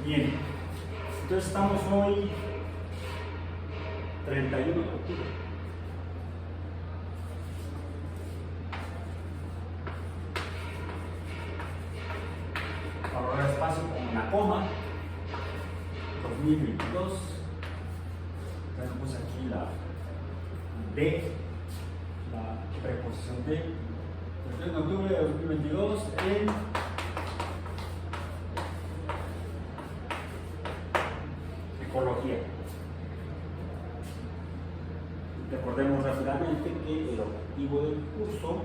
Bien, entonces estamos hoy 31 de octubre. Ahora espacio con una coma, 2022. Tenemos aquí la D, la preposición D, 31 de octubre de 2022 en ecología. Recordemos rápidamente que el objetivo del curso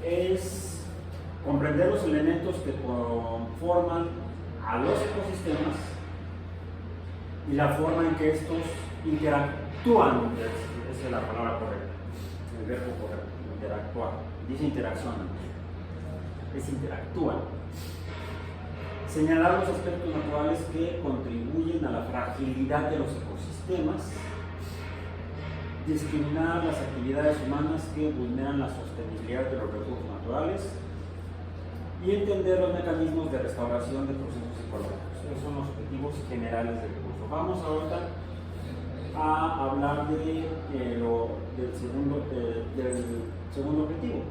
es comprender los elementos que conforman a los ecosistemas y la forma en que estos interactúan. Esa es la palabra correcta, el verbo correcto, interactuar. Dice interacción, es interactúan. Señalar los aspectos naturales que contribuyen a la fragilidad de los ecosistemas, discriminar las actividades humanas que vulneran la sostenibilidad de los recursos naturales y entender los mecanismos de restauración de procesos ecológicos. Esos son los objetivos generales del curso. Vamos ahorita a hablar del segundo objetivo.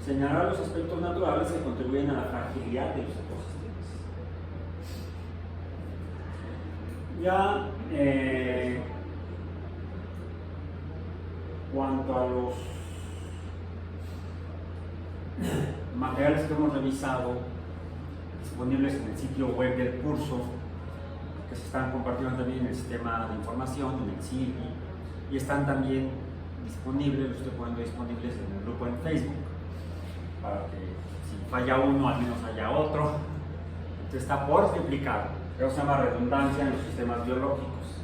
Señalar los aspectos naturales que contribuyen a la fragilidad de los ecosistemas. Ya cuanto a los materiales que hemos revisado, disponibles en el sitio web del curso, que se están compartiendo también en el sistema de información, en el CIRI, y están también disponibles, los estoy poniendo disponibles en el grupo en Facebook, para que si falla uno, al menos haya otro. Entonces está por multiplicado. Eso se llama redundancia en los sistemas biológicos.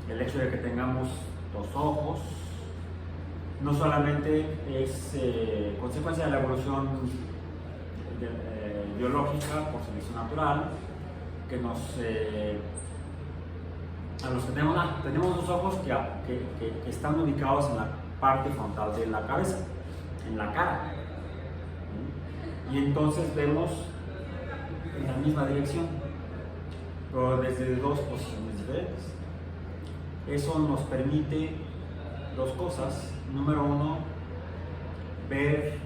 El hecho de que tengamos dos ojos no solamente es consecuencia de la evolución biológica por selección natural, que a los que tenemos dos ojos que están ubicados en la parte frontal de la cabeza, en la cara, y entonces vemos en la misma dirección, pero desde dos posiciones diferentes. Eso nos permite dos cosas. Número uno, ver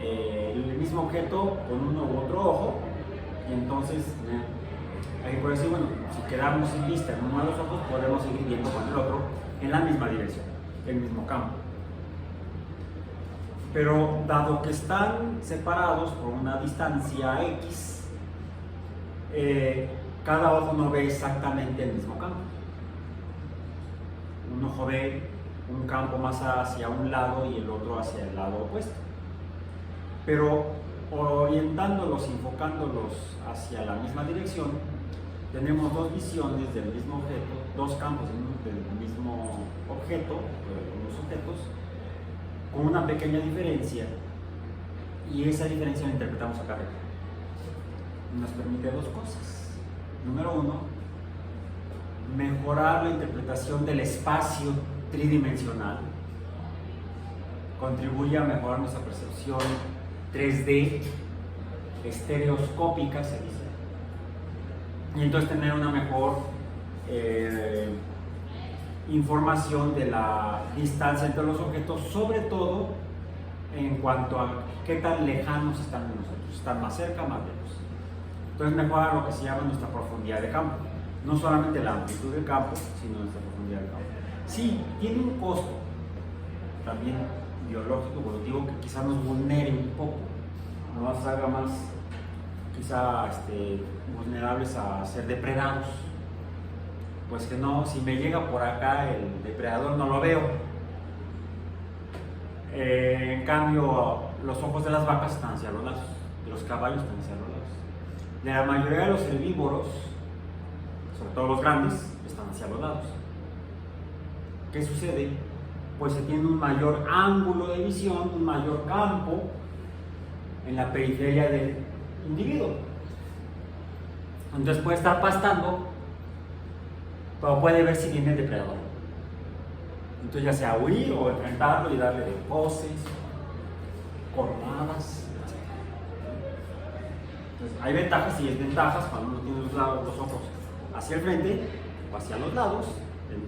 el mismo objeto con uno u otro ojo, y entonces hay que decir, bueno, si quedamos sin vista en uno de los ojos, podemos seguir viendo con el otro en la misma dirección, el mismo campo. Pero dado que están separados por una distancia X, cada ojo no ve exactamente el mismo campo. Un ojo ve un campo más hacia un lado y el otro hacia el lado opuesto. Pero orientándolos, enfocándolos hacia la misma dirección, tenemos dos visiones del mismo objeto, dos campos del mismo objeto, de los objetos, con una pequeña diferencia, y esa diferencia la interpretamos acá arriba. Nos permite dos cosas. Número uno, mejorar la interpretación del espacio tridimensional, contribuye a mejorar nuestra percepción 3D, estereoscópica se dice, y entonces tener una mejor información de la distancia entre los objetos, sobre todo en cuanto a qué tan lejanos están de nosotros, están más cerca, más lejos. Entonces mejora lo que se llama nuestra profundidad de campo, no solamente la amplitud del campo, sino nuestra profundidad de campo. Sí, tiene un costo también biológico, evolutivo, que quizá nos vulnere un poco, nos haga más quizá vulnerables a ser depredados. Pues que no, si me llega por acá el depredador no lo veo. En cambio, los ojos de las vacas están hacia los lados, de los caballos están hacia los lados. De la mayoría de los herbívoros, sobre todo los grandes, están hacia los lados. ¿Qué sucede? Pues se tiene un mayor ángulo de visión, un mayor campo en la periferia del individuo. Entonces puede estar pastando, pero puede ver si viene el depredador. Entonces ya sea huir o enfrentarlo y darle de voces, cornadas, etc. Entonces, hay ventajas y desventajas cuando uno tiene los ojos hacia el frente o hacia los lados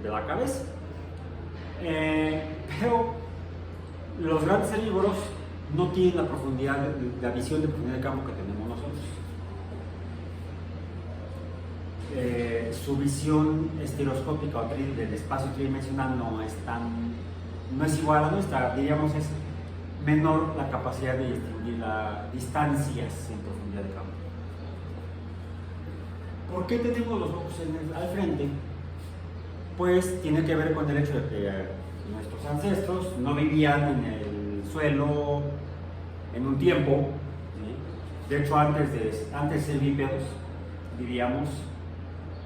de la cabeza. Pero los grandes herbívoros no tienen la profundidad, la visión de profundidad de campo que tenemos nosotros. Su visión estereoscópica o del espacio tridimensional no es igual a nuestra, diríamos es menor la capacidad de distinguir las distancias en profundidad de campo. ¿Por qué tenemos los ojos al frente? Pues tiene que ver con el hecho de que nuestros ancestros no vivían en el suelo en un tiempo, ¿sí? De hecho antes de ser bípedos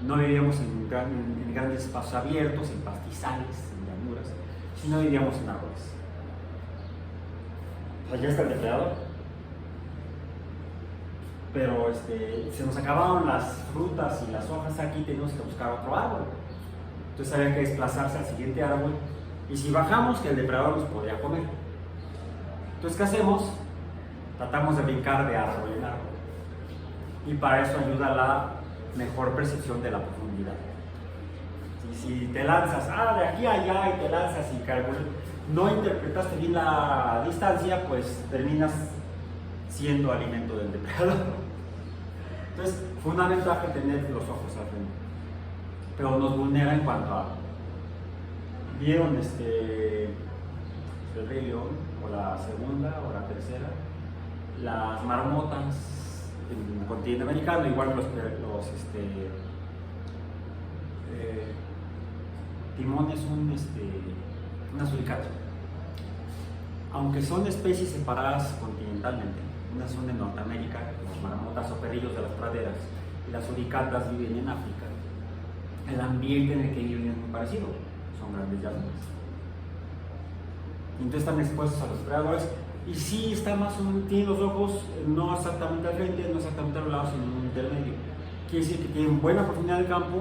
no vivíamos en grandes espacios abiertos, en pastizales, en llanuras, sino vivíamos en árboles. Allá está el depredador, pero se nos acabaron las frutas y las hojas aquí, tenemos que buscar otro árbol. Entonces había que desplazarse al siguiente árbol, y si bajamos, que el depredador nos podía comer. Entonces, ¿qué hacemos? Tratamos de brincar de árbol en árbol, y para eso ayuda la mejor percepción de la profundidad. Si te lanzas de aquí a allá y te lanzas y no interpretaste bien la distancia, pues terminas siendo alimento del depredador. Entonces, fue una ventaja tener los ojos al frente, pero nos vulnera en cuanto a... ¿Vieron el Rey León? O la segunda o la tercera, las marmotas en el continente americano, igual los timones, una suricata. Aunque son especies separadas continentalmente, unas son en Norteamérica, las marmotas o perrillos de las praderas, y las suricatas viven en África. El ambiente en el que viven es muy parecido, son grandes llanuras. Entonces están expuestos a los depredadores, y sí está tienen los ojos no exactamente al frente, no exactamente a los lados, sino en un intermedio. Quiere decir que tienen buena profundidad del campo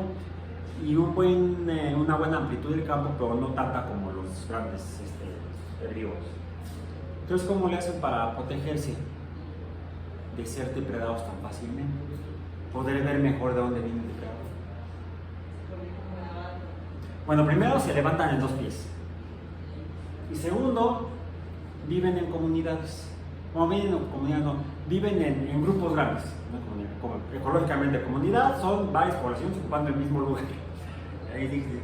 y una buena amplitud del campo, pero no tanta como los grandes herbívoros. Entonces, ¿cómo le hacen para protegerse de ser depredados tan fácilmente? Poder ver mejor de dónde viene el depredador. Bueno, primero se levantan en dos pies. Y segundo, viven en comunidades. Como viven en comunidades, no, viven en grupos grandes. Como ecológicamente comunidad, son varias poblaciones ocupando el mismo lugar. Ahí dije,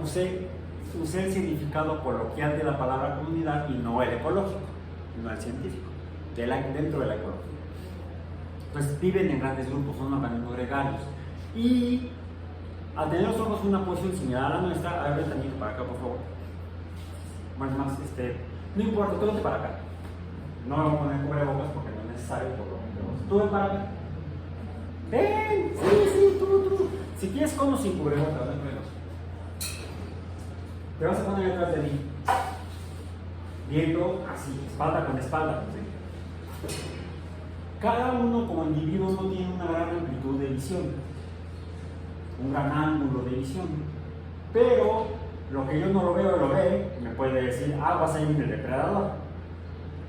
usé el significado coloquial de la palabra comunidad y no el ecológico, no el científico, dentro de la ecología. Pues viven en grandes grupos, son organismos gregarios. Y al tener los ojos en una posición similar a la nuestra, abre también para acá, por favor. Bueno, más, no importa, tú vete para acá. No vamos a poner cubrebocas porque no es necesario por lo menos. Tú ven para acá. Ven, sí, tú. Si quieres con o sin cubrebocas, no hay problema. Te vas a poner detrás de mí. Viendo así, espalda con espalda. ¿Sí? Cada uno como individuo no tiene una gran amplitud de visión, un gran ángulo de visión. Pero lo que yo no lo veo, lo ve, me puede decir, vas a ir en el depredador,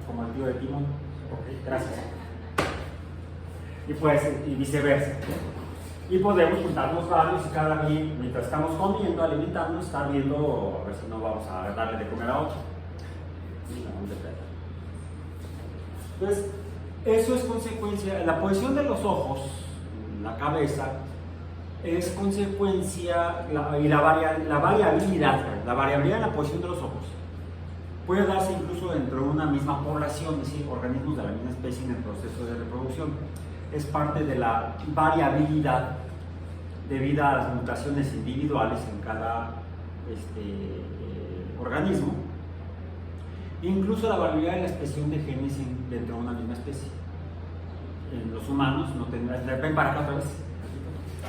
como el tío de Timón. Ok, gracias. Y viceversa. Y podemos juntarnos varios y cada día, mientras estamos comiendo, alimentándonos, estar viendo a ver si no vamos a darle de comer a otro. Entonces, eso es consecuencia, la posición de los ojos, la cabeza, es consecuencia, y la variabilidad en la posición de los ojos puede darse incluso dentro de una misma población, es decir, organismos de la misma especie en el proceso de reproducción. Es parte de la variabilidad debido a las mutaciones individuales en cada organismo, incluso la variabilidad de la expresión de genes dentro de una misma especie. En los humanos no tendrás, ven para acá otra vez,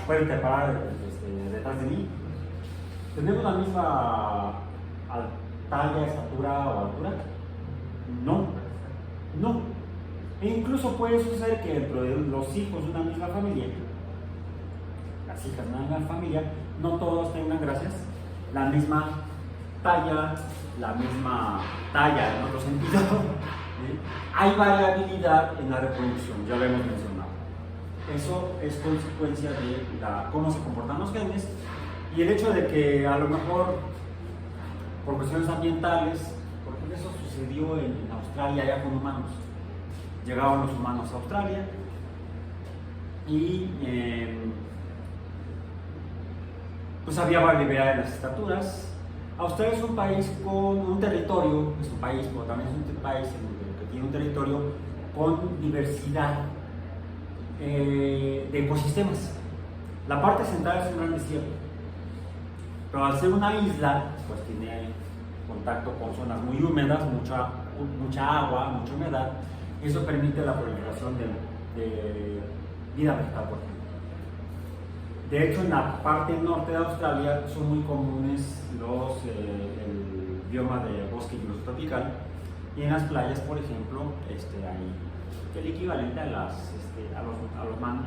pueden parar detrás de mí. ¿Tenemos la misma talla, estatura o altura? No. E incluso puede suceder que dentro de los hijos de una misma familia, las hijas de una misma familia, no todos tengan, la misma talla en otro sentido. ¿Sí? Hay variabilidad en la reproducción, ya lo hemos mencionado. Eso es consecuencia de cómo se comportan los genes y el hecho de que a lo mejor por cuestiones ambientales, porque eso sucedió en Australia ya con humanos. Llegaron los humanos a Australia y pues había variabilidad en las estaturas. Australia es un país con un territorio, es un país, pero también es un país que tiene un territorio con diversidad de ecosistemas. La parte central es un gran desierto, pero al ser una isla, pues tiene contacto con zonas muy húmedas, mucha agua, mucha humedad, y eso permite la proliferación de vida vegetal, por ejemplo. De hecho, en la parte norte de Australia son muy comunes el bioma de bosque lluvioso tropical, y en las playas, por ejemplo, hay el equivalente a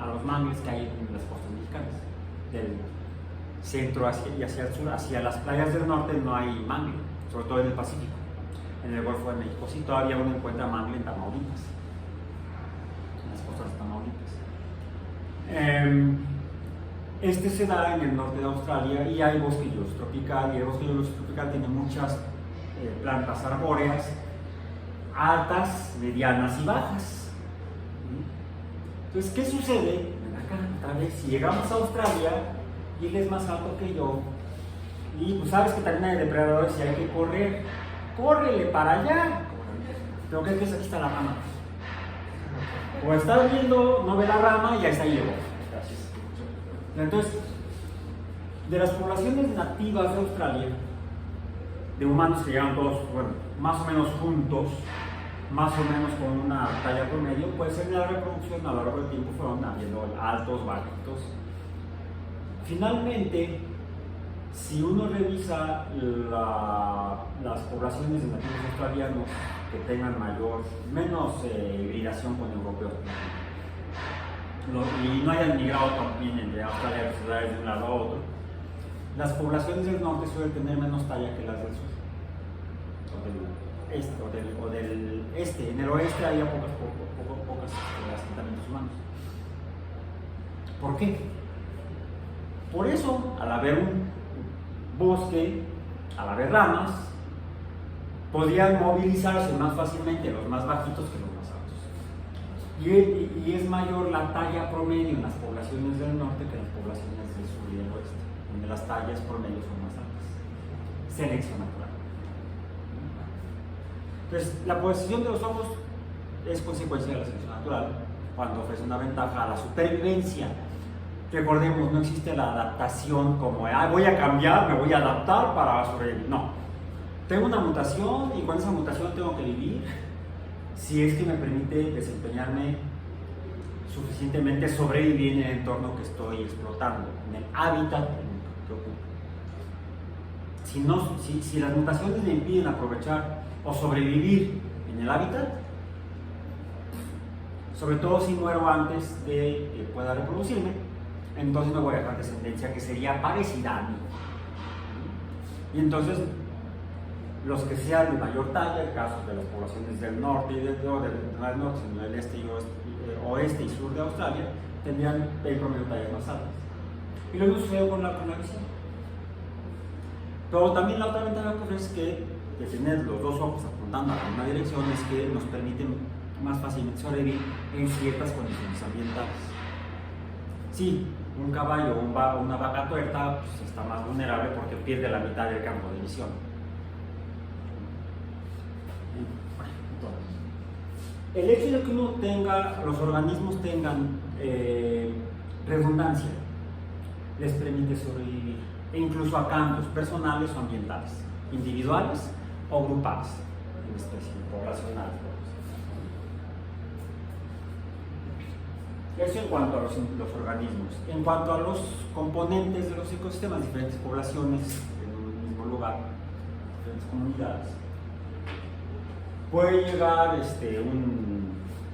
los mangles que hay en las costas mexicanas. Del centro y hacia el sur, hacia las playas del norte no hay mangle, sobre todo en el Pacífico. En el Golfo de México sí, todavía uno encuentra mangle en Tamaulipas, en las costas de Tamaulipas. Este se da en el norte de Australia y hay bosque lluvioso tropical, y el bosque lluvioso tropical tiene muchas plantas arbóreas, altas, medianas y bajas. Entonces, ¿qué sucede? Ven acá, tal vez si llegamos a Australia y él es más alto que yo, y pues sabes que también hay depredadores y hay que correr, córrele para allá. Pero ¿qué crees? Aquí está la rama. O está viendo, no ve la rama y ahí está llegó. Entonces, de las poblaciones nativas de Australia, de humanos que llegan todos, bueno, más o menos juntos, más o menos con una talla promedio, pues en la reproducción a lo largo del tiempo fueron habiendo altos, bajitos. Finalmente, si uno revisa las poblaciones de nativos australianos que tengan menos hibridación con europeos, y no hayan migrado también de Australia a ciudades de un lado a otro, las poblaciones del norte suelen tener menos talla que las del sur, o del este. En el oeste había pocos asentamientos humanos. ¿Por qué? Por eso, al haber un bosque, al haber ramas, podían movilizarse más fácilmente los más bajitos que los más altos. Y es mayor la talla promedio en las poblaciones del norte que en las poblaciones del sur y del oeste, donde las tallas promedio son más altas. Selección natural. Entonces, la posición de los ojos es consecuencia de la selección natural, cuando ofrece una ventaja a la supervivencia. Recordemos, no existe la adaptación como voy a cambiar, me voy a adaptar para sobrevivir. No. Tengo una mutación y con esa mutación tengo que vivir si es que me permite desempeñarme suficientemente, sobrevivir en el entorno que estoy explotando, en el hábitat que ocupo. Si las mutaciones me impiden aprovechar o sobrevivir en el hábitat, sobre todo si muero antes de que pueda reproducirme, entonces me voy a dejar descendencia que sería parecida a mí. Y entonces, los que sean de mayor talla, el caso de las poblaciones del norte y del norte, sino del este y oeste y sur de Australia, tendrían en promedio tallas más altas. Y lo mismo sucede con la visión. Pero también la otra ventaja que ofrece es que de tener los dos ojos apuntando a la misma dirección es que nos permiten más fácilmente sobrevivir en ciertas condiciones ambientales. Sí, un caballo o una vaca tuerta pues, está más vulnerable porque pierde la mitad del campo de visión. El hecho de que los organismos tengan redundancia, les permite sobrevivir, e incluso a cambios personales o ambientales, individuales o grupales, en especie, poblacionales. Eso en cuanto a los organismos. En cuanto a los componentes de los ecosistemas, diferentes poblaciones en un mismo lugar, diferentes comunidades, puede llegar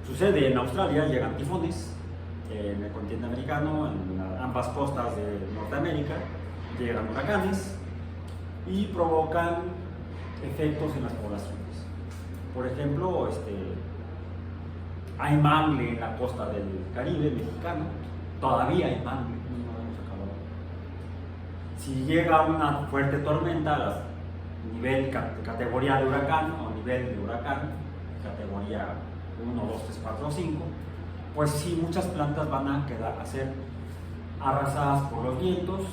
sucede en Australia, llegan tifones, en el continente americano, en ambas costas de Norteamérica, llegan huracanes y provocan efectos en las poblaciones. Por ejemplo, hay mangle en la costa del Caribe mexicano, todavía hay mangle, no lo hemos acabado. Si llega una fuerte tormenta a nivel categoría de huracán o nivel de huracán, categoría 1, 2, 3, 4, 5, pues sí, muchas plantas van a quedar a ser arrasadas por los vientos,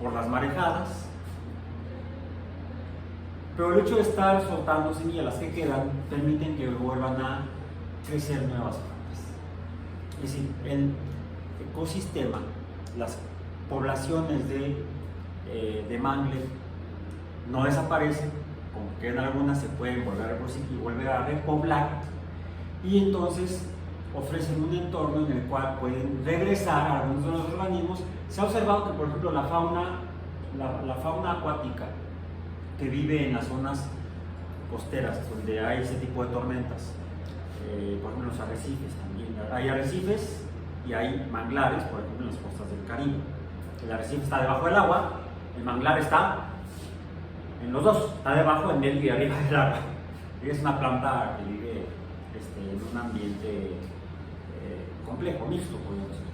por las marejadas, pero el hecho de estar soltando semillas, las que quedan, permiten que vuelvan a crecer nuevas plantas. Es decir, el ecosistema, las poblaciones de mangle no desaparecen, como quedan algunas, se pueden volver a repoblar, y entonces ofrecen un entorno en el cual pueden regresar a algunos de los organismos. Se ha observado que, por ejemplo, la fauna acuática que vive en las zonas costeras, donde hay ese tipo de tormentas, por ejemplo, los arrecifes también. Hay arrecifes y hay manglares, por ejemplo, en las costas del Caribe. El arrecife está debajo del agua, el manglar está en los dos, está debajo, en medio y arriba del agua. Y es una planta que vive en un ambiente complejo, mixto, podemos decir.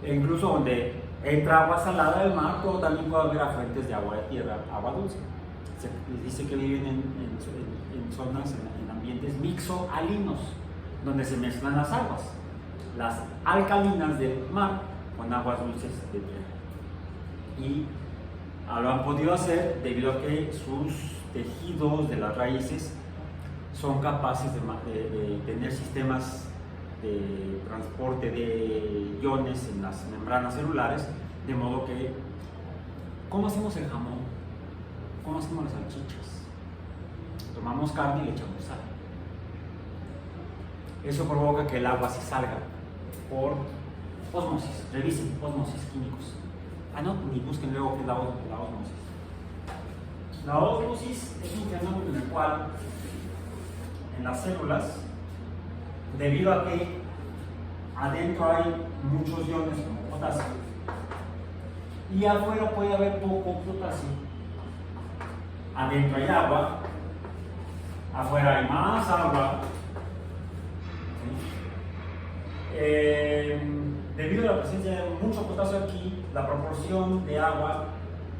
E incluso donde entra agua salada del mar, pero también puede haber afluentes de agua de tierra, agua dulce. Se dice que viven en zonas, en ambientes mixoalinos, donde se mezclan las aguas, las alcalinas del mar con aguas dulces de tierra. Y lo han podido hacer debido a que sus tejidos de las raíces son capaces de tener sistemas de transporte de iones en las membranas celulares, de modo que, ¿cómo hacemos el jamón? ¿Cómo hacemos las salchichas? Tomamos carne y le echamos sal. Eso provoca que el agua se salga por ósmosis. Revisen, ósmosis químicos. No, ni busquen luego qué es la ósmosis. La ósmosis es un fenómeno en el cual en las células, debido a que adentro hay muchos iones como potasio y afuera puede haber poco potasio, adentro hay agua, afuera hay más agua, debido a la presencia de mucho potasio aquí, la proporción de agua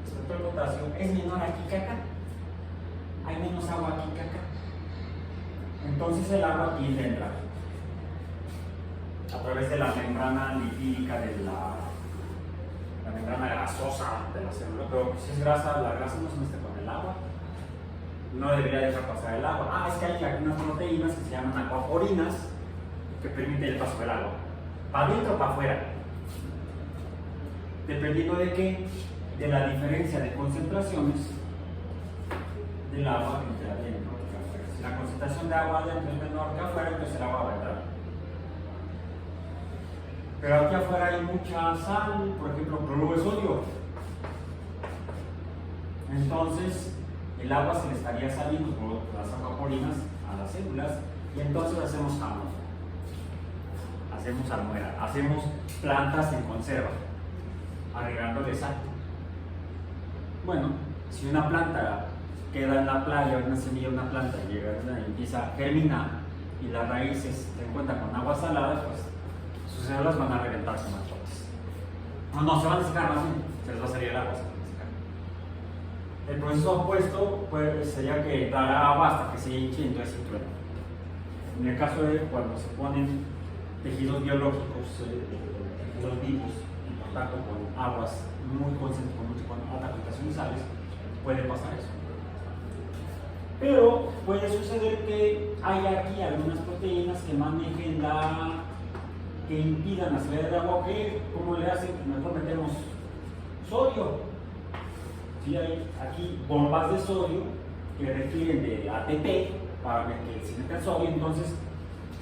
respecto al potasio es menor aquí que acá. Hay menos agua aquí que acá. Entonces el agua tiende a entrar a través de la membrana lipídica de la membrana grasosa de la célula, pero si es grasa, la grasa no se mezcla con el agua, no debería dejar pasar el agua. Es que hay algunas proteínas que se llaman acuaporinas que permiten el paso del agua, para adentro o para afuera, dependiendo de qué, de la diferencia de concentraciones del agua entre adentro y afuera. Si la concentración de agua adentro es menor que afuera, entonces el agua va a entrar. Pero aquí afuera hay mucha sal, por ejemplo, cloruro de sodio. Entonces el agua se le estaría saliendo por las acuaporinas a las células y entonces hacemos jamón, hacemos almuera, hacemos plantas en conserva, agregándole sal. Bueno, si una planta queda en la playa, una semilla de una planta llega y empieza a germinar y las raíces se encuentran con agua salada, pues sus células van a reventarse más fuertes. No, se van a secar más bien, se les va a salir el agua, se van a secar. El proceso opuesto pues, sería que entrara agua hasta que se hinche y entonces se truena. En el caso de cuando se ponen tejidos biológicos, tejidos vivos, en contacto con aguas muy concentradas, con alta concentración de sales, puede pasar eso. Pero puede suceder que haya aquí algunas proteínas que manejen que impidan la salida del agua, que ¿cómo le hacen? Mejor metemos sodio. Sí, hay aquí bombas de sodio que requieren de ATP para que se meta el sodio, entonces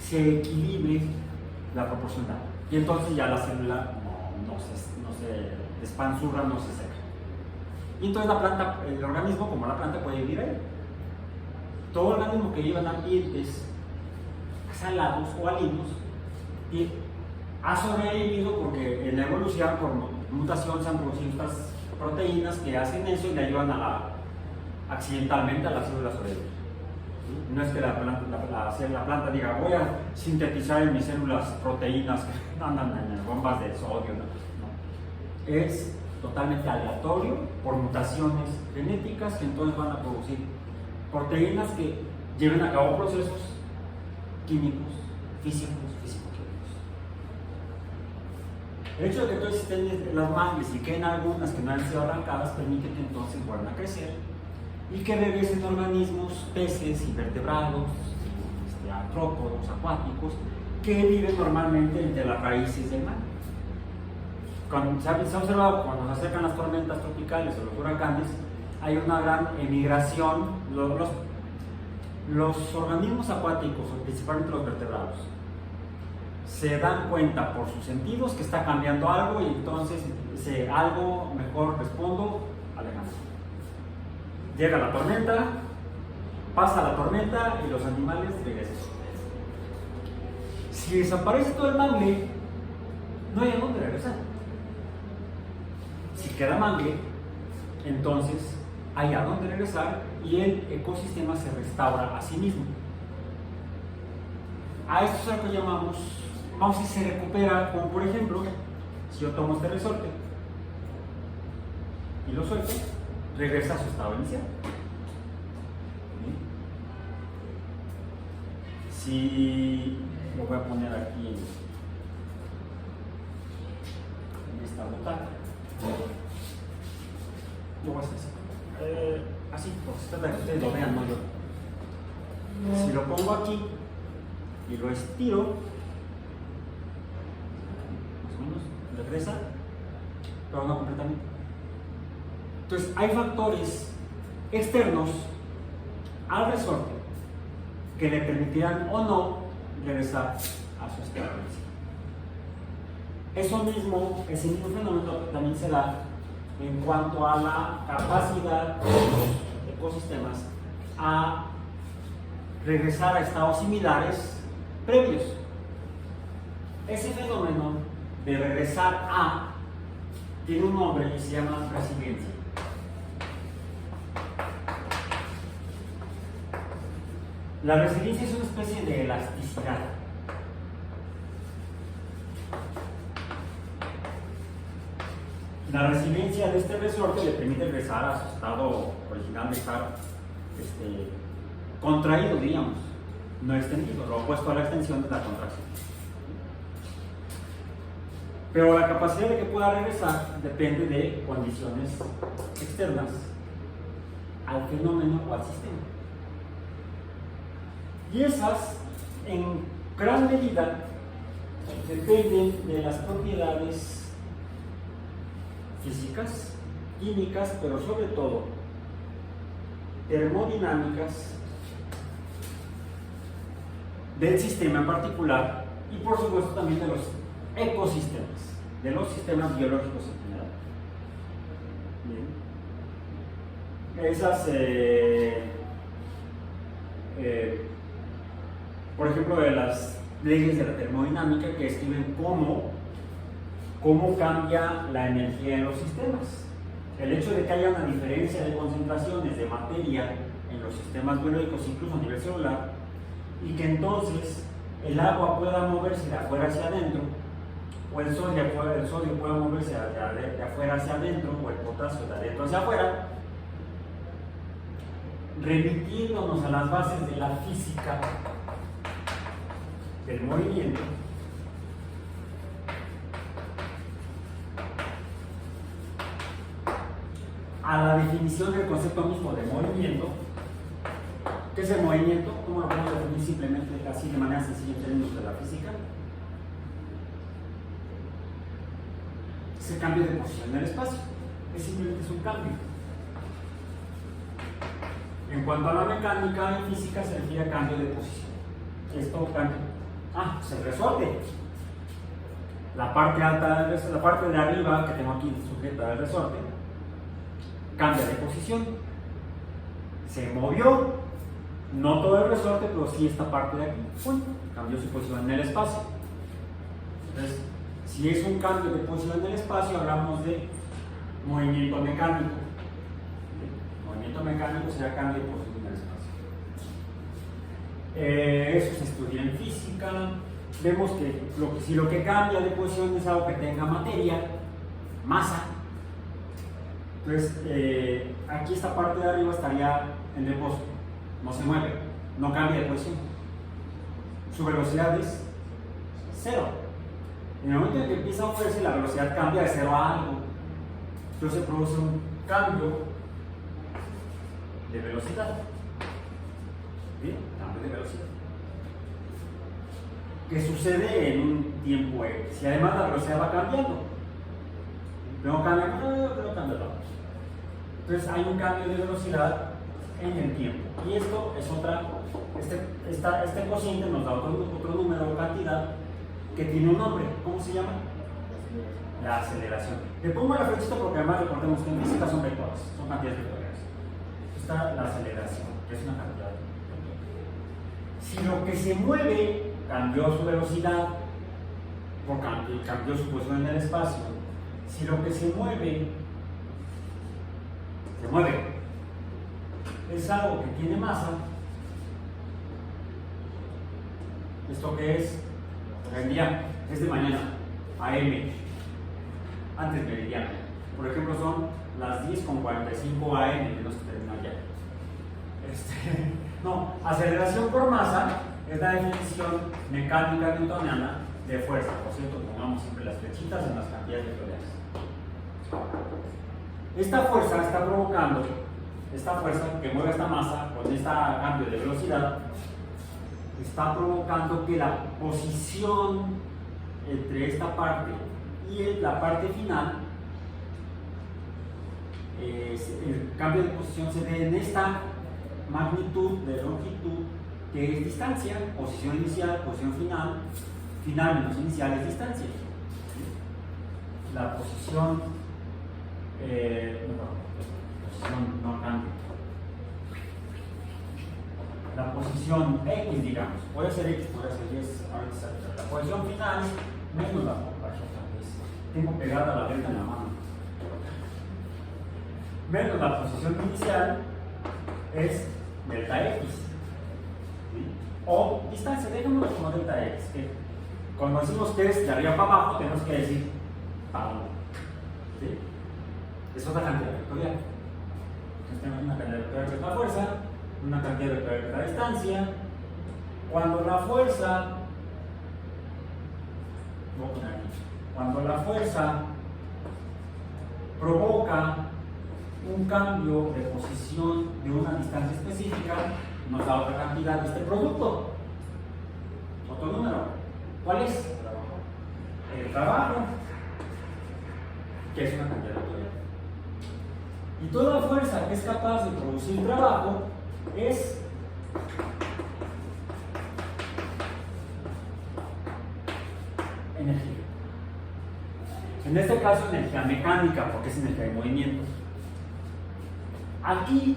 se equilibre la proporción de agua. Y entonces ya la célula no se despanzurra, no se seca. Y entonces la planta, el organismo como la planta puede vivir ahí. Todo organismo que vive en ambientes salados o alinos y ha sobrevivido porque en la evolución por mutación se han producido estas proteínas que hacen eso y le ayudan accidentalmente a las células sobrevivir. ¿sí? No es que la planta diga, voy a sintetizar en mis células proteínas, bombas de sodio, no. Es totalmente aleatorio por mutaciones genéticas que entonces van a producir proteínas que lleven a cabo procesos químicos, físicos. El hecho de que todos estén las mangles y queden algunas que no han sido arrancadas permite que entonces vuelvan a crecer y que regresen organismos, peces, invertebrados, artrópodos, acuáticos, que viven normalmente entre las raíces del mar. Se ha observado cuando se acercan las tormentas tropicales o los huracanes, hay una gran emigración. Los organismos acuáticos, principalmente los vertebrados, se dan cuenta por sus sentidos que está cambiando algo y entonces algo mejor respondo alejando. Llega la tormenta, pasa la tormenta y los animales regresan. Si desaparece todo el mangle, no hay a dónde regresar. Si queda mangle, entonces hay a dónde regresar y el ecosistema se restaura a sí mismo. A esto es lo que llamamos, vamos a decir, se recupera, como por ejemplo, si yo tomo este resorte y lo suelto, regresa a su estado inicial. Si lo voy a poner aquí en esta butaca, lo voy a hacer así, porque se trata de que ustedes lo vean, no yo. Si lo pongo aquí y lo estiro, más o menos, regresa, pero no completamente. Entonces, hay factores externos al resorte que le permitirán o no regresar a su estado inicial. Ese mismo fenómeno también se da en cuanto a la capacidad de los ecosistemas a regresar a estados similares previos. Ese fenómeno de regresar a tiene un nombre y se llama resiliencia. La resiliencia es una especie de elasticidad. La resiliencia de este resorte le permite regresar a su estado original de estar contraído, diríamos, no extendido. Lo opuesto a la extensión es la contracción. Pero la capacidad de que pueda regresar depende de condiciones externas al fenómeno o al sistema. Y esas, en gran medida, dependen de las propiedades físicas, químicas, pero sobre todo termodinámicas del sistema en particular y por supuesto también de los ecosistemas, de los sistemas biológicos en general. Bien. Esas, por ejemplo, de las leyes de la termodinámica que describen cómo cambia la energía en los sistemas. El hecho de que haya una diferencia de concentraciones de materia en los sistemas biológicos, incluso a nivel celular, y que entonces el agua pueda moverse de afuera hacia adentro, o el sodio pueda moverse de afuera hacia adentro, o el potasio de adentro hacia afuera, remitiéndonos a las bases de la física del movimiento, a la definición del concepto mismo de movimiento. ¿Qué es el movimiento? ¿Cómo lo podemos definir simplemente así de manera sencilla en términos de la física? Es el cambio de posición en el espacio. Es simplemente un cambio. En cuanto a la mecánica y física se refiere a cambio de posición. Esto cambia. Pues el resorte. La parte alta, la parte de arriba que tengo aquí sujeta al resorte, cambia de posición. Se movió, no todo el resorte, pero sí esta parte de aquí. Cambió su posición en el espacio. Entonces, si es un cambio de posición en el espacio, hablamos de movimiento mecánico. Movimiento mecánico será cambio de posición en el espacio. Eso se estudia en física. Vemos que si lo que cambia de posición es algo que tenga materia, masa, entonces aquí esta parte de arriba estaría en depósito, no se mueve, no cambia de posición. Su velocidad es 0. En el momento en que empieza a moverse, la velocidad cambia de 0 a algo. Entonces se produce un cambio de velocidad. ¿Bien? Cambio de velocidad. Que sucede en un tiempo X. Y además la velocidad va cambiando. Luego cambia, luego cambia. Entonces hay un cambio de velocidad en el tiempo. Y esto es otra. Este cociente nos da otro número o cantidad que tiene un nombre. ¿Cómo se llama? La aceleración. Le pongo la flechita porque además recordemos que en física son vectores, son cantidades vectoriales. Está la aceleración, que es una cantidad vectorial. Si lo que se mueve cambió su velocidad, porque cambió su posición en el espacio, si lo que se mueve es algo que tiene masa, ¿esto qué es? El día es de mañana, AM, antes meridiano. Por ejemplo, son las 10:45 AM, tenemos que terminar ya. No, aceleración por masa es la definición mecánica newtoniana de fuerza. Por cierto, pongamos siempre las flechitas en las cantidades vectoriales. Esta fuerza está provocando, esta fuerza que mueve esta masa con este cambio de velocidad, está provocando que la posición entre esta parte y la parte final, el cambio de posición se dé en esta magnitud de longitud que es distancia, posición inicial, posición final, final menos inicial es distancia. La posición no cambia. La posición X, digamos, puede ser X, puede ser Y, la posición final menos la tengo pegada la delta en la mano, menos la posición inicial es delta X, ¿sí? O distancia, dejémoslo como delta X, que cuando decimos que es de arriba para abajo tenemos que decir para abajo, ¿sí? Es otra cantidad vectorial. Entonces tenemos una cantidad vectorial que es la fuerza, una cantidad vectorial que es la distancia. Cuando la fuerza provoca un cambio de posición de una distancia específica, nos da otra cantidad de este producto, otro número. ¿Cuál es? El trabajo, que es una cantidad vectorial. Y toda fuerza que es capaz de producir trabajo es energía. En este caso, energía mecánica, porque es energía de movimiento. Aquí,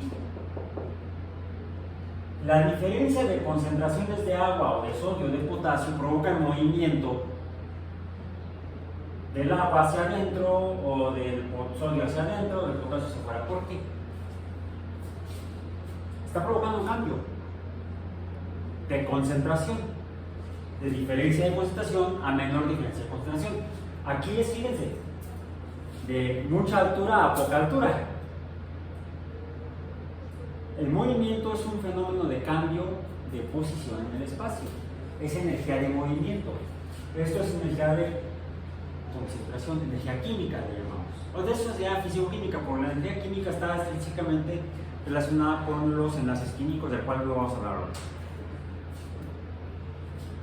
la diferencia de concentraciones de agua o de sodio o de potasio provoca el movimiento del agua hacia adentro o del sodio hacia adentro o del potasio hacia afuera. ¿Por qué? Está provocando un cambio de concentración, de diferencia de concentración a menor diferencia de concentración. Aquí es, fíjense, de mucha altura a poca altura. El movimiento es un fenómeno de cambio de posición en el espacio. Es energía de movimiento. Esto es energía de concentración, energía química, le llamamos. O de eso sería fisicoquímica, porque la energía química está estrictamente relacionada con los enlaces químicos, del cual luego vamos a hablar ahora.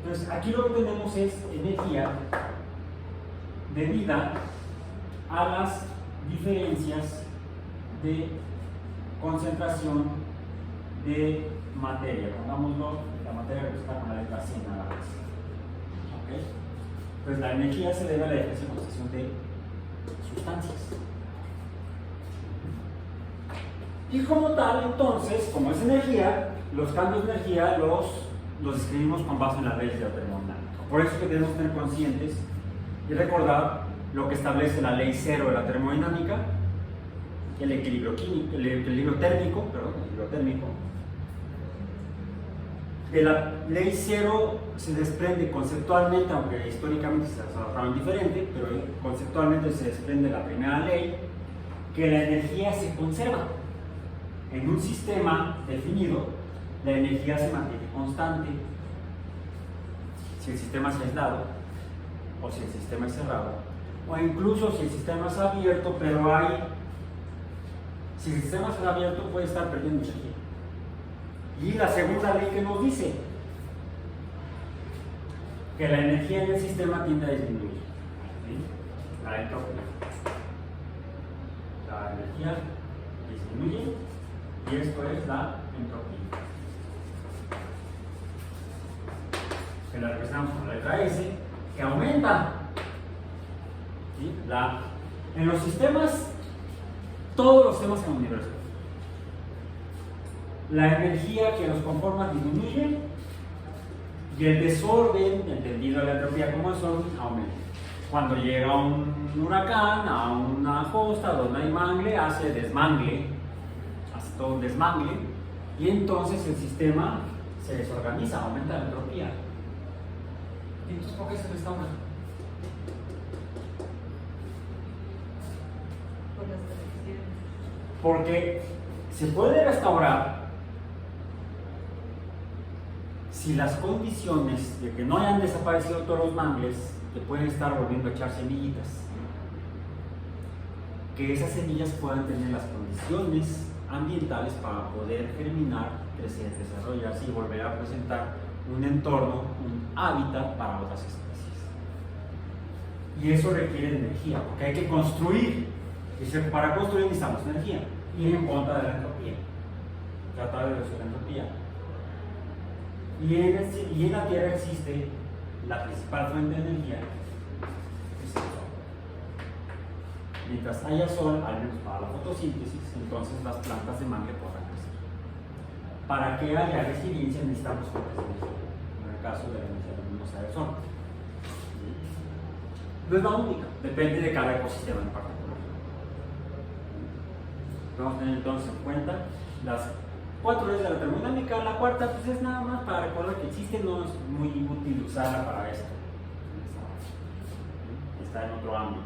Entonces, aquí lo que tenemos es energía debida a las diferencias de concentración de materia. Pongámoslo, la materia representa con la letra C nada más. ¿Okay? Pues la energía se debe a la diferencia de concentración de sustancias. Y como tal, entonces, como es energía, los cambios de energía los escribimos con base en las leyes de la termodinámica. Por eso es que tenemos que tener conscientes y recordar lo que establece la ley cero de la termodinámica, el equilibrio químico, el equilibrio térmico, De la ley cero se desprende conceptualmente, aunque históricamente se ha trabajado diferente, pero conceptualmente se desprende la primera ley, que la energía se conserva. En un sistema definido, la energía se mantiene constante. Si el sistema es aislado, o si el sistema es cerrado, o incluso si el sistema es abierto, pero si el sistema es abierto puede estar perdiendo energía. Y la segunda ley que nos dice que la energía en el sistema tiende a disminuir, ¿sí? La entropía. La energía disminuye y esto es la entropía. Que la representamos con la letra S, que aumenta. ¿Sí? En los sistemas, todos los sistemas en el universo, la energía que los conforma disminuye y el desorden, entendido la entropía como desorden, aumenta. Cuando llega un huracán a una costa donde hay mangle, hace todo un desmangle, y entonces el sistema se desorganiza, aumenta la entropía. Entonces, ¿por qué se restaura? Porque se puede restaurar si las condiciones de que no hayan desaparecido todos los mangles, que pueden estar volviendo a echar semillitas, que esas semillas puedan tener las condiciones ambientales para poder germinar, crecer, desarrollarse y volver a presentar un entorno, un hábitat para otras especies. Y eso requiere energía, porque hay que construir, y para construir necesitamos energía, ir en contra de la entropía, tratar de reducir la entropía. Y en la Tierra existe la principal fuente de energía, que es el sol. Mientras haya sol, al menos para la fotosíntesis, entonces las plantas de mangle podrán crecer. Para que haya resiliencia necesitamos fuentes de energía, en el caso de la energía luminosa del sol. No es la única, depende de cada ecosistema en particular. Vamos a tener entonces en cuenta las 4 leyes de la termodinámica. La cuarta pues es nada más para recordar que existe, no es muy útil usarla para esto. Está en otro ámbito.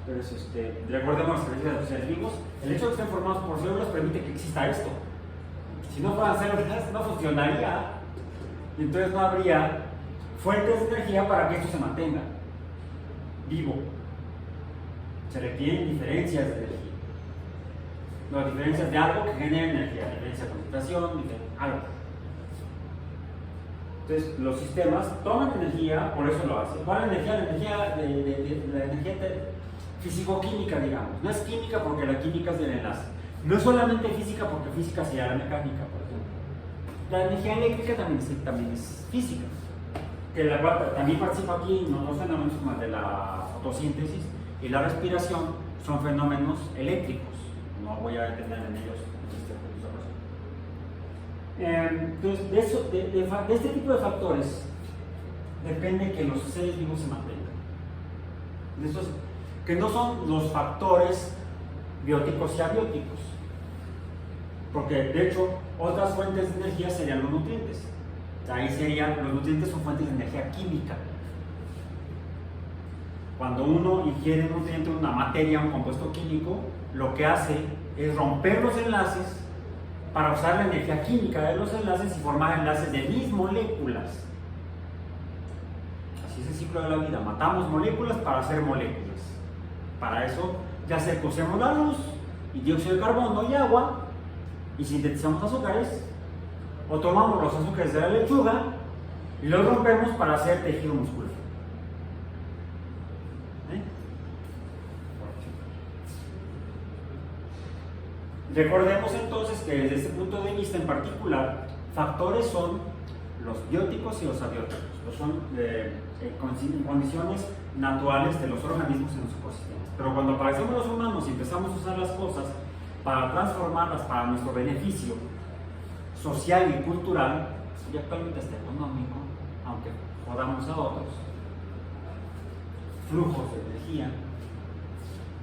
Entonces, recordemos las creencias de los seres vivos. El hecho de que estén formados por células permite que exista esto. Si no fueran células, no funcionaría. Y entonces no habría fuentes de energía para que esto se mantenga vivo. Se requieren diferencias de energía. No, diferencias de algo que genere energía, diferencia de concentración, algo. Entonces, los sistemas toman energía, por eso lo hacen. ¿Cuál es la energía? La energía físico-química, digamos. No es química porque la química es del enlace. No es solamente física porque física sería la mecánica, por ejemplo. La energía eléctrica también es física, que la cual también participa aquí, no fenómenos como el de la fotosíntesis y la respiración, son fenómenos eléctricos. No voy a detener en ellos entonces, de este tipo de factores depende que los seres vivos se mantengan. De estos, que no son los factores bióticos y abióticos, porque de hecho otras fuentes de energía serían los nutrientes. Ahí los nutrientes son fuentes de energía química. Cuando uno ingiere un nutriente, una materia, un compuesto químico, lo que hace es romper los enlaces para usar la energía química de los enlaces y formar enlaces de mis moléculas. Así es el ciclo de la vida. Matamos moléculas para hacer moléculas. Para eso ya sea que usemos la luz y dióxido de carbono y agua y sintetizamos azúcares, o tomamos los azúcares de la lechuga y los rompemos para hacer tejido muscular. Recordemos entonces que desde este punto de vista en particular, factores son los bióticos y los abióticos, son condiciones naturales de los organismos en los ecosistemas. Pero cuando aparecemos los humanos y empezamos a usar las cosas para transformarlas para nuestro beneficio social y cultural, y actualmente hasta económico, aunque jodamos a otros, flujos de energía,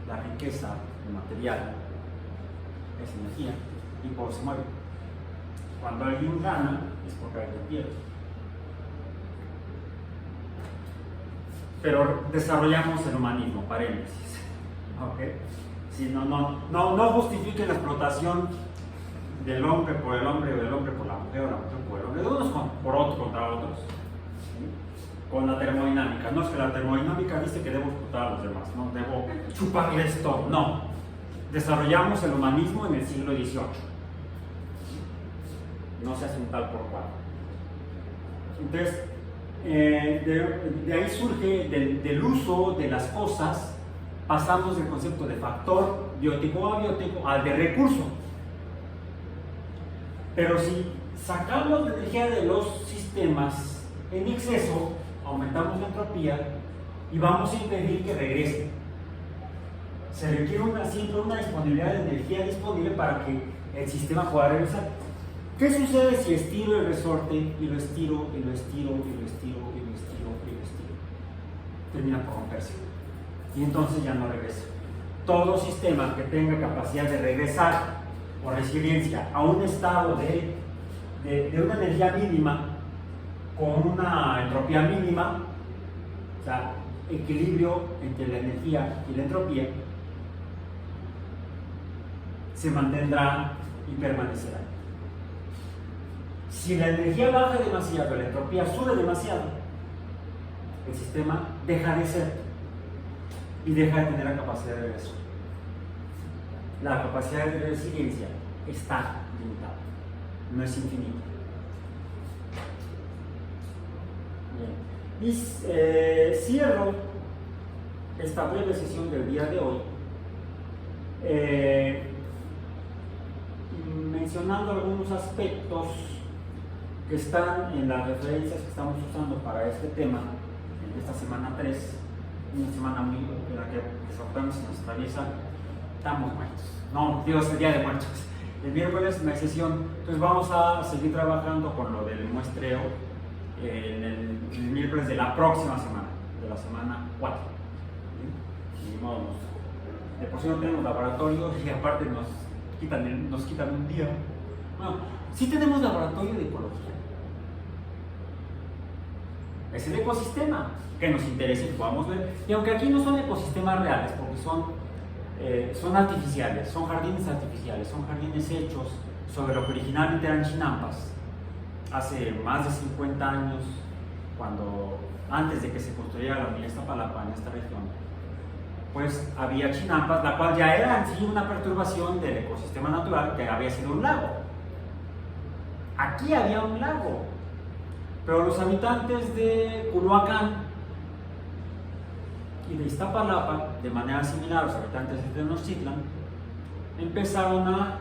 la riqueza, el material, es energía, y por se mueve. Cuando alguien gana, es porque alguien pierde. Pero desarrollamos el humanismo, paréntesis. ¿Okay? Si no justifiquen la explotación del hombre por el hombre, o del hombre por la mujer, o la mujer por el hombre, de unos por otros contra otros, ¿sí? Con la termodinámica. No es que la termodinámica dice que debo explotar a los demás, no debo chuparles todo, no. Desarrollamos el humanismo en el siglo XVIII. No se hace un tal por cual. Entonces, de ahí surge, del uso de las cosas, pasamos del concepto de factor biótico a biótico al de recurso. Pero si sacamos la energía de los sistemas en exceso, aumentamos la entropía y vamos a impedir que regrese. Se requiere siempre una disponibilidad de energía disponible para que el sistema pueda regresar. ¿Qué sucede si estiro el resorte y lo estiro, y lo estiro, y lo estiro, y lo estiro, y lo estiro? Termina por romperse. Y entonces ya no regresa. Todo sistema que tenga capacidad de regresar o resiliencia a un estado de una energía mínima con una entropía mínima, o sea, equilibrio entre la energía y la entropía, se mantendrá y permanecerá. Si la energía baja demasiado, la entropía sube demasiado, el sistema deja de ser y deja de tener la capacidad de regreso. La capacidad de resiliencia está limitada, no es infinita. Bien. Y cierro esta breve sesión del día de hoy mencionando algunos aspectos que están en las referencias que estamos usando para este tema en esta semana 3, una semana muy en la que desafortunadamente se nos atraviesa, estamos muertos. No, Dios, el Día de Muertos. El miércoles no hay sesión, entonces vamos a seguir trabajando con lo del muestreo en el miércoles de la próxima semana, de la semana 4. ¿Sí? Y modo, de por sí no tenemos laboratorio y aparte nos quitan un día. Bueno, sí tenemos laboratorio de ecología. Es el ecosistema que nos interesa y podamos ver. Y aunque aquí no son ecosistemas reales, porque son artificiales, son jardines artificiales, son jardines hechos sobre lo que originalmente eran chinampas. Hace más de 50 años, antes de que se construyera la Unidad Iztapalapa en esta región, pues había chinampas, la cual ya era en sí una perturbación del ecosistema natural que había sido un lago. Aquí había un lago, pero los habitantes de Culhuacán y de Iztapalapa, de manera similar a los habitantes de Tenochtitlan, empezaron a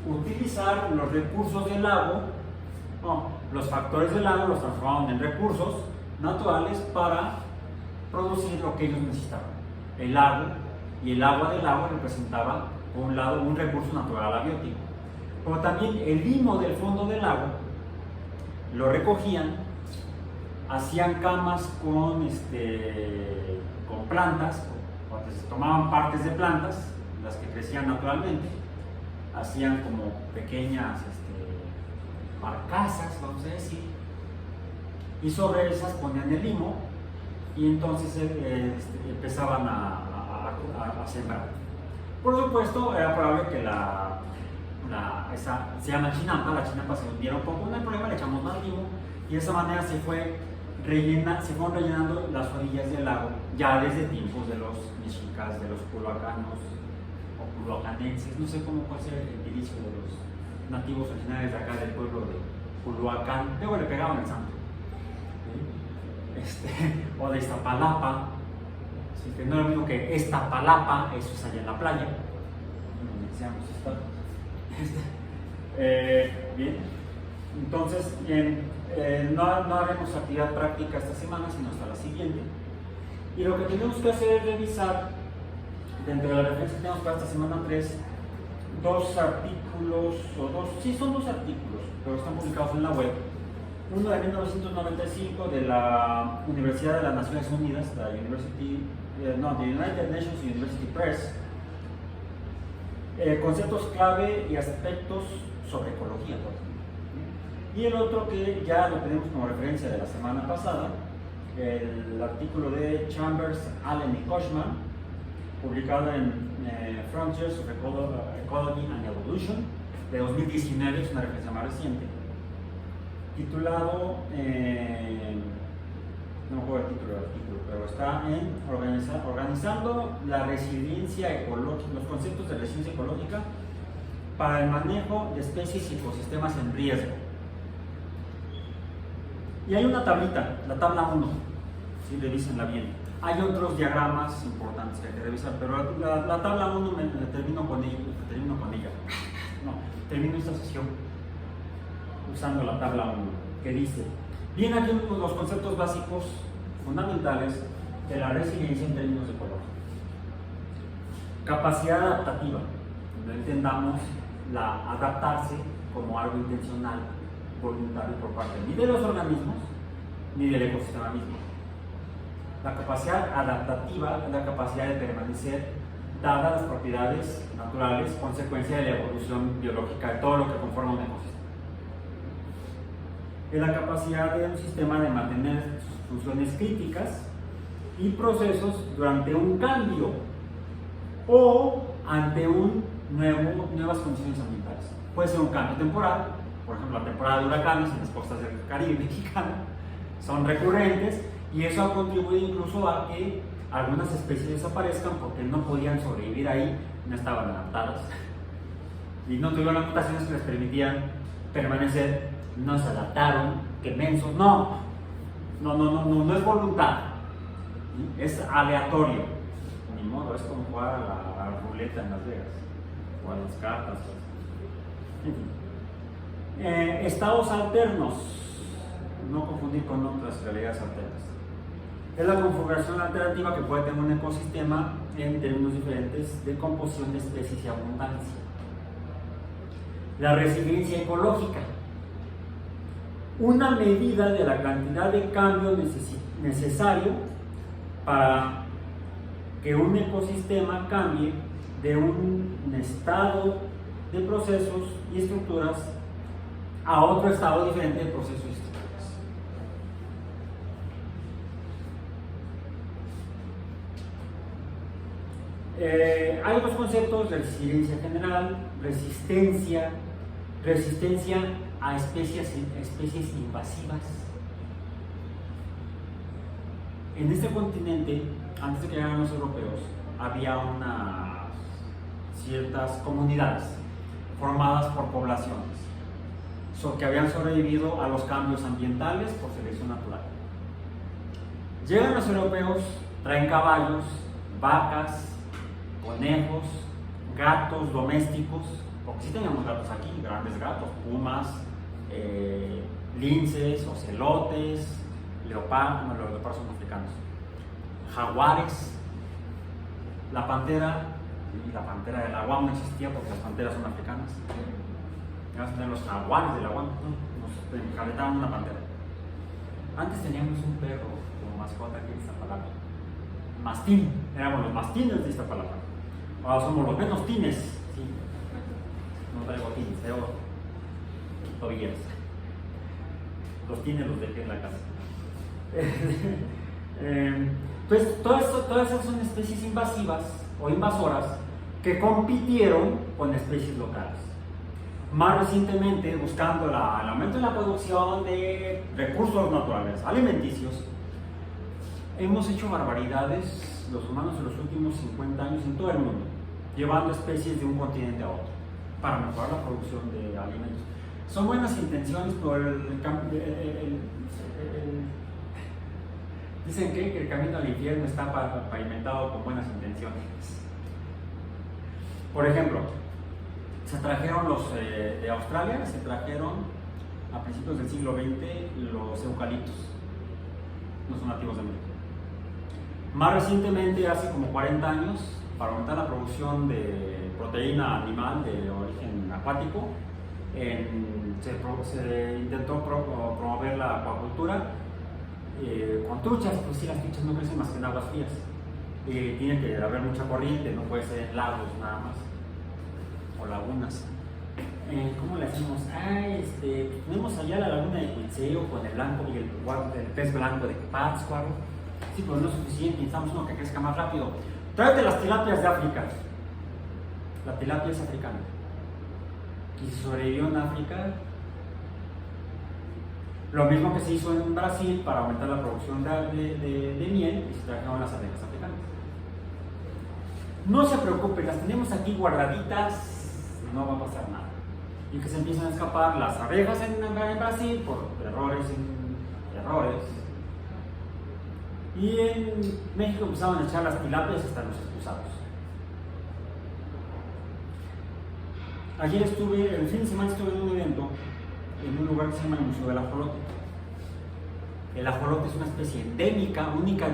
utilizar los recursos del lago, los factores del lago los transformaron en recursos naturales para producir lo que ellos necesitaban. El lago y el agua del lago representaba, por un lado, un recurso natural abiótico, pero también el limo del fondo del lago lo recogían, hacían camas con plantas, porque se tomaban partes de plantas, las que crecían naturalmente, hacían como pequeñas barcazas, vamos a decir, y sobre esas ponían el limo y entonces empezaban a sembrar. Por supuesto, era probable que esa se llama chinampa, la chinampa se hundiera un poco, no hay problema, le echamos más limo y de esa manera se fueron rellenando las orillas del lago ya desde tiempos de los mexicas, de los culhuacanos o culhuacanenses, no sé cuál sea el gentilicio de los nativos originarios de acá del pueblo de Culhuacán, luego le pegaban el santo, ¿sí? O de Iztapalapa, ¿sí? Que no es lo mismo que Iztapalapa, eso es allá en la playa, bien, entonces no haremos actividad práctica esta semana, sino hasta la siguiente, y lo que tenemos que hacer es revisar dentro de la referencia que tenemos para esta semana 3 dos artículos, son dos artículos, pero están publicados en la web. Uno de 1995 de la Universidad de las Naciones Unidas, la The United Nations University Press, conceptos clave y aspectos sobre ecología, por ejemplo. Y el otro que ya lo tenemos como referencia de la semana pasada, el artículo de Chambers, Allen y Kochman, publicado en Frontiers of Ecology and Evolution, de 2019, es una referencia más reciente, titulado, no me acuerdo el título del artículo, pero está en Organizando la resiliencia ecológica, los conceptos de resiliencia ecológica para el manejo de especies y ecosistemas en riesgo. Y hay una tablita, la tabla 1, si revísenla bien. Hay otros diagramas importantes que hay que revisar, pero la tabla 1 termino con ella. No, termino esta sesión usando la tabla 1, que dice, vienen aquí los conceptos básicos fundamentales de la resiliencia en términos ecológicos. Capacidad adaptativa, no entendamos la adaptarse como algo intencional, voluntario por parte ni de los organismos ni del ecosistema mismo. La capacidad adaptativa es la capacidad de permanecer dadas las propiedades naturales, consecuencia de la evolución biológica de todo lo que conforma un ecosistema. Es la capacidad de un sistema de mantener sus funciones críticas y procesos durante un cambio o ante nuevas condiciones ambientales. Puede ser un cambio temporal, por ejemplo, la temporada de huracanes en las costas del Caribe mexicano son recurrentes y eso ha contribuido incluso a que algunas especies desaparezcan porque no podían sobrevivir ahí, no estaban adaptadas y no tuvieron las mutaciones que les permitían permanecer, no se adaptaron, que mensos, no es voluntad, es aleatorio, ni modo, es como jugar a la ruleta en Las Vegas o a las cartas, en fin. Estados alternos, no confundir con otras realidades alternas. Es la configuración alternativa que puede tener un ecosistema en términos diferentes de composición de especies y abundancia. La resiliencia ecológica, una medida de la cantidad de cambio necesario para que un ecosistema cambie de un estado de procesos y estructuras a otro estado diferente de procesos y estructuras. Hay otros conceptos: resiliencia general, resistencia a especies invasivas. En este continente, antes de que llegaran los europeos, había ciertas comunidades formadas por poblaciones que habían sobrevivido a los cambios ambientales por selección natural. Llegan los europeos, traen caballos, vacas, conejos, gatos domésticos, porque sí teníamos gatos aquí, grandes gatos, pumas, linces, ocelotes, leopardos, los leopardos son africanos, jaguares, la pantera del agua no existía porque las panteras son africanas. Vamos a tener los jaguares del agua, nos encaletaban una pantera. Antes teníamos un perro como mascota aquí en Iztapalapa, mastín, éramos los mastines de Iztapalapa. Ahora somos los menos tines, sí. No traigo tines, traigo tobilleras. Los tines los dejé en la casa. Entonces, todas esas son especies invasivas o invasoras que compitieron con especies locales. Más recientemente, buscando el aumento de la producción de recursos naturales, alimenticios, hemos hecho barbaridades los humanos en los últimos 50 años en todo el mundo, llevando especies de un continente a otro para mejorar la producción de alimentos. Son buenas intenciones, pero dicen que el camino al infierno está pavimentado con buenas intenciones. Por ejemplo, se trajeron de Australia, se trajeron a principios del siglo XX los eucaliptos, no son nativos de América. Más recientemente, hace como 40 años, para aumentar la producción de proteína animal de origen acuático, se intentó promover la acuacultura con truchas. Pues sí, las truchas no crecen más que en aguas frías. Tiene que haber mucha corriente, no puede ser en lagos nada más o lagunas. ¿cómo le hacemos? Tenemos allá la laguna de Cuitzeo con el blanco y el pez blanco de Pátzcuaro. Sí, pero no es suficiente, necesitamos uno que crezca más rápido. Tráete las tilapias de África. La tilapia es africana. Y se sobrevivió en África. Lo mismo que se hizo en Brasil para aumentar la producción de miel y se trajeron las abejas africanas. No se preocupen, las tenemos aquí guardaditas, no va a pasar nada. Y que se empiezan a escapar las abejas en Brasil por errores. Y en México empezaron a echar las tilapias hasta los excusados. Ayer el fin de semana estuve en un evento en un lugar que se llama el Museo del Ajolote. El ajolote es una especie endémica, única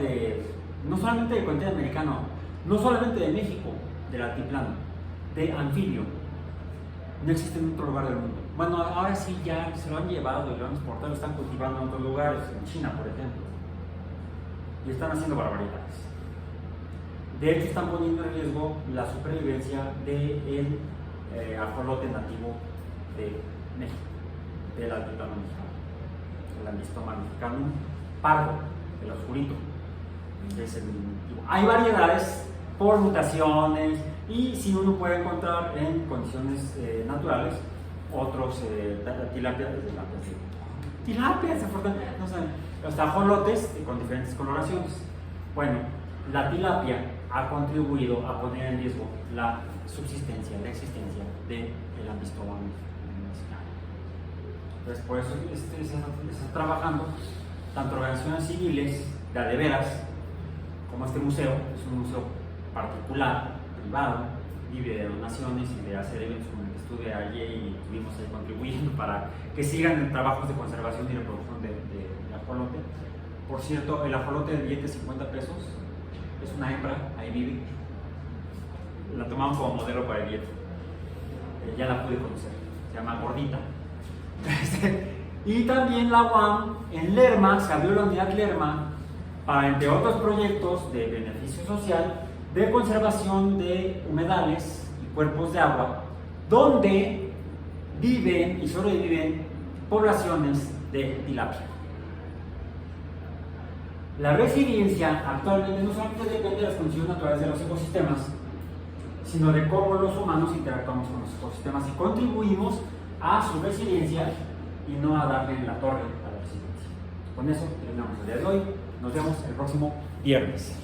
no solamente del continente americano, no solamente de México, del altiplano, de anfibio. No existe en otro lugar del mundo. Bueno, ahora sí ya se lo han llevado y lo han exportado, lo están cultivando en otros lugares, en China por ejemplo. Y están haciendo barbaridades. De hecho, están poniendo en riesgo la supervivencia del ajolote nativo de México, del altiplano mexicano, el Ambistoma mexicanum pardo, el oscurito. Hay variedades por mutaciones y si uno puede encontrar en condiciones naturales otros tilapias, no sé, los ajolotes con diferentes coloraciones. Bueno, la tilapia ha contribuido a poner en riesgo la existencia del Ambistoma mexicano. Entonces, por eso se está trabajando tanto organizaciones civiles de veras como este museo. Es un museo particular, privado, libre de donaciones y de hacer eventos como el que estuve ayer y estuvimos ahí contribuyendo para que sigan en trabajos de conservación y reproducción del ajolote. Por cierto, el ajolote del billete de 50 pesos es una hembra, ahí vive. La tomamos como modelo para el billete. Ya la pude conocer, se llama Gordita. Y también la UAM en Lerma, se abrió la unidad Lerma para, entre otros proyectos de beneficio social, de conservación de humedales y cuerpos de agua, donde viven y sobreviven poblaciones de tilapia. La resiliencia actualmente no solamente depende de las condiciones naturales de los ecosistemas, sino de cómo los humanos interactuamos con los ecosistemas y contribuimos a su resiliencia y no a darle en la torre a la resiliencia. Con eso terminamos el día de hoy. Nos vemos el próximo viernes.